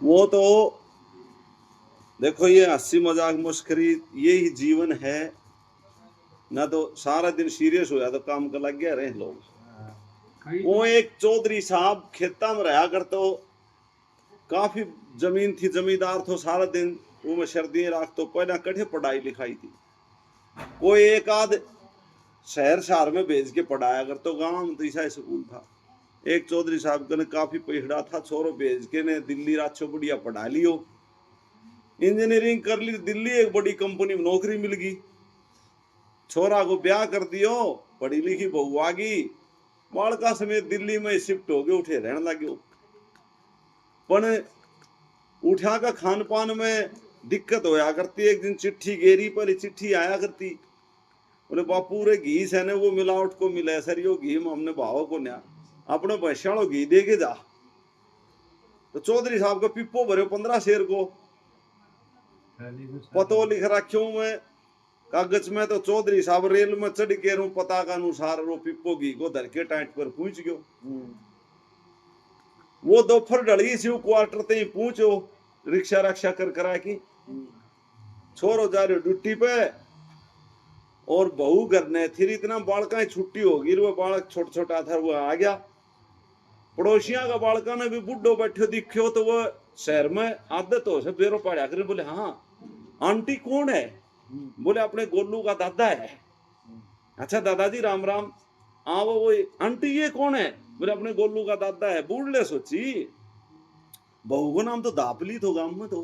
वो तो देखो, ये हंसी मजाक मस्करी यही जीवन है ना। तो सारा दिन सीरियस हो तो काम का लग गया रहे लोग। वो एक चौधरी साहब खेता में रहा कर, तो काफी जमीन थी, जमींदार तो सारा दिन वो में सर्दियां राख, तो पहले कठे पढ़ाई लिखाई थी। कोई एक आध शहर में भेज के पढ़ाया कर, तो गांव में तो ऐसा स्कूल था। एक चौधरी साहब ने काफी पढ़ा था, छोरो भेज के ने दिल्ली राछो बढ़िया पढ़ा लियो, इंजीनियरिंग कर ली, दिल्ली एक बड़ी कंपनी में नौकरी मिल गई। छोरा को ब्याह कर दियो, पढ़ी लिखी बहू आ गई, बालका समेत दिल्ली में शिफ्ट हो गए, उठे रहने लगे। पर उठा का खान पान में दिक्कत होया करती। एक दिन चिट्ठी गेरी पर चिट्ठी आया करती, बोले बापू रे घी से ने वो मिलावट को मिला सर, यो घी में हमने भाव को न्या अपने भैंसाड़ो घी दे के जा। तो चौधरी साहब का पिप्पो भरे 15 शेर को पतो लिख रखो मैं कागज में। तो चौधरी साहब रेल में चढ़ के रू पता का अनुसार वो पिप्पो घी को धर के टाइट पर पूछ गयो। वो दोपहर ढली सी क्वार्टर ते पूछो, रिक्शा रक्षा कर करा की छोरो जा रहे ड्यूटी पे, और बहू करने थी। इतना बालका छुट्टी होगी, वो बालक छोटा छोटा था, वो आ गया। पड़ोसिया का बालका ने भी बुढ़ो बैठे दिखो, तो वो शहर में आदत हो से बेरो पड़ा कर बोले हाँ आंटी कौन है? बोले अपने गोलू का दादा है। अच्छा दादाजी राम राम। हाँ वो आंटी ये कौन है? बोले अपने गोलू का दादा है। बूढ़ले सोची बहू को नाम तो दापली तो गांव में तो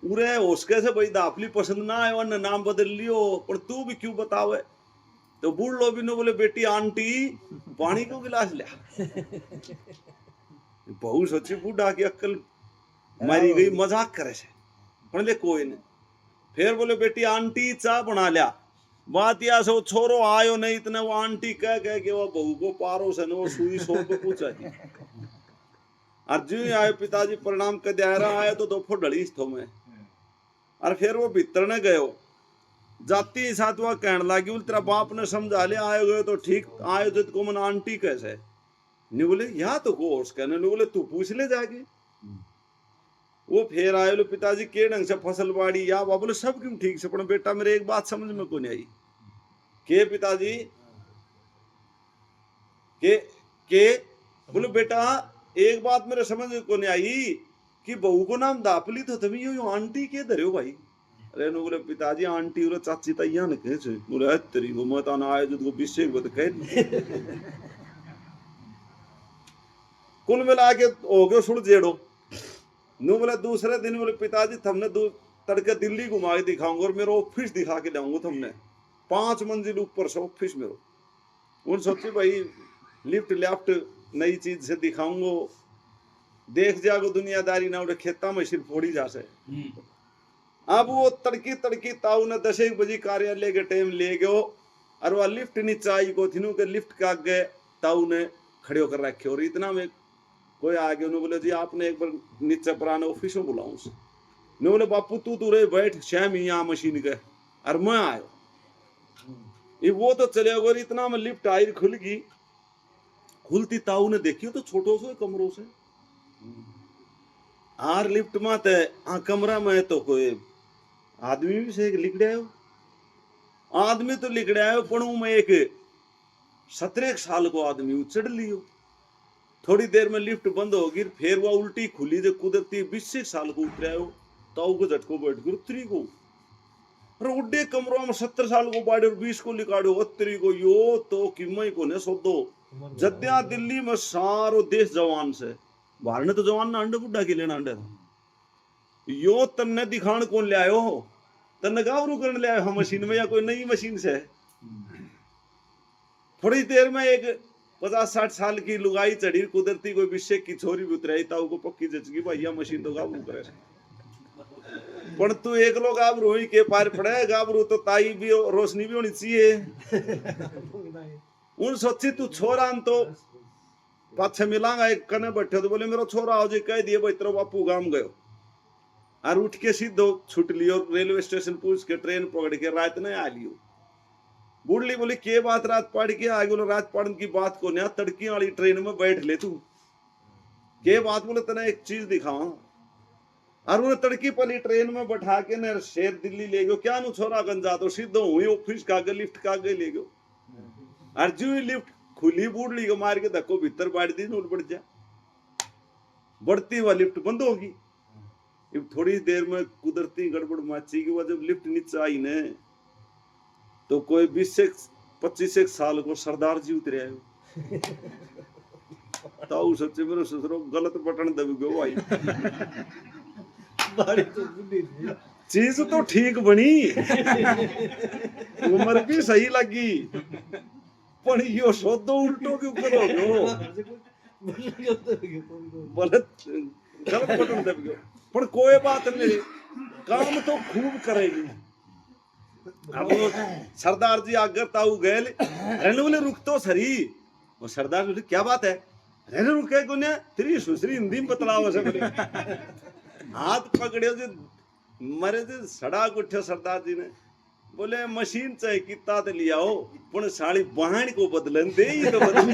पूरे उसके से भाई दापली पसंद ना आयो ने नाम बदल लियो, पर तू भी क्यों बतावे? तो बूढ़ लो भी ने बोले बेटी आंटी पानी को गिलास लिया। बहू सोची बूढ़ा की अक्ल मारी गई, मजाक करे से बोले कोई नहीं। फिर बोले बेटी आंटी चाय बना लिया। बात या सो छोरो आयो नहीं, इतने वो आंटी कह के वो बहू को पारो से वो सुई सो पे पूछा थी। अर्जुन आयो पिताजी प्रणाम कर दिया रहा आयो, तो दोपहर ढली थो मैं। और फिर वो भीतर ने गयो, जाती साथ वहां कहने लगी बोले तेरा बाप ने समझा लिया आयो गयो तो ठीक, आयो जो को मन आंटी कैसे नहीं? बोले यहाँ तो को कहने बोले तू पूछ ले जाके। वो फिर आए लो पिताजी के ढंग से फसल बाड़ी या बोले सब क्यों ठीक से, पर बेटा मेरे एक बात समझ में को नहीं आई। के पिताजी के बोले बेटा एक बात मेरे समझ में को नहीं आई कि बहू को नाम दापली तो तभी यो आंटी के धरे हो भाई? अरे नो बोले पिताजी आंटी और चाची तैया ने कहे छे। बोले तेरी वो मत आना आए जो विषय बत कह कुल मिला के हो गयो सुड़ जेड़ो। नु बोले दूसरे दिन बोले पिताजी थमने तड़के दिल्ली घुमा के दिखाऊंगा और मेरा ऑफिस दिखा के लाऊंगा थमने, 5 मंजिल ऊपर से ऑफिस मेरो। उन सोची भाई लिफ्ट लेफ्ट नई चीज से दिखाऊंगो, देख जागो दुनियादारी ना उठे खेता में सिर्फ फोड़ी जा से। अब वो तड़की तड़की ताऊ ने 10 बजे कार्यालय के टाइम ले गयो, और वह लिफ्ट नीचे आई को थी के लिफ्ट का आगे ताऊ ने खड़े होकर रखे। और इतना में कोई आ गया, बोले जी आपने एक बार नीचे पुराने ऑफिस में बुलाऊं से। ने बोले बापू तू रे बैठ श्याम यहाँ मशीन के, और मैं आयो। ये वो तो चले गए, इतना में लिफ्ट आई खुल गई। खुलती ताऊ ने देखी तो छोटो सो कमरों से आर लिफ्ट में ते कमरा में तो कोई आदमी भी से लिखड़े आदमी तो लिखड़े आयो, पण में एक 17 साल को आदमी चढ़ लियो। थोड़ी देर में लिफ्ट बंद होगी, फिर वह उल्टी खुली जो कुदरती 20 साल को उतरे आयो। ताऊ को झटको बैठ गई उत्तरी को, अरे उड्डे कमरों में 70 साल को बाड़े और 20 को लिकाड़ो उत्तरी को। यो तो किमई को ने सोदो जद्या दिल्ली में सारो देश जवान से बाहर ने तो जवान ना अंडे बुढ़ा के लेना अंडे था। यो तन्ने दिखान कौन ले आयो? तन्ने गावरू करने ले आयो हम मशीन में या कोई नई मशीन से? थोड़ी देर में एक 50-60 साल की लुगाई चढ़ी, कुदरती कोई विषय की छोरी भी उतराई, ताऊ को पक्की जचगी भैया मशीन तो गावरू करे। पण तू एक लोग गावरू ही के पार पड़े, गावरू तो ताई भी रोशनी भी होनी चाहिए। उन सोची तू छोरा तो पाछे मिलांगा एक कने बैठे, तो बोले मेरा छोरा हो जी कह दिए भाई तेरा बापू गांव गयो। और उठ के सीधो छुट लियो, रेलवे स्टेशन पूछ के ट्रेन पकड़ के रात ने आ लियो। बुढ़ली बोली के बात रात पढ़ के आ गयो? रात पढ़ने की बात को ना, तड़की वाली ट्रेन में बैठ ले तू, के बात बोले तना एक चीज दिखाओ, और उन्हें तड़की पली ट्रेन में बैठा के न शेर दिल्ली ले गयो, क्या नु छोरा गंजा तो सीधो हुई ऑफिस का आगे लिफ्ट का आगे ले गयो, और जो लिफ्ट खुली बूढ़ ली को मार के धक्को भीतर बाढ़ दी नोट बढ़ जा, बढ़ती हुआ लिफ्ट बंद होगी। थोड़ी देर में कुदरती गड़बड़ माची की वह जब लिफ्ट नीचे आई ने तो कोई 20 से 25 साल को सरदार जी उतरे आयो, ताऊ सच्चे मेरे ससुरो गलत बटन दब गयो भाई। चीज तो ठीक बनी, उम्र भी सही लगी, पर यो सौदो उल्टो के ऊपर हो गयो, गलत बटन दब गयो। पर कोई बात नहीं, काम तो खूब करेगी। अब वो सरदार जी आगे ताऊ गए, रहने बोले रुक तो सरी, और सरदार बोले क्या बात है, रहने रुके को ने तेरी सुसरी हिंदी में बतलाओ से बोले, हाथ पकड़े जो मरे जो सड़क उठे सरदार जी ने, बोले मशीन चाहे कितना तो लिया हो, पर साड़ी बहन को बदलन दे ही तो बदल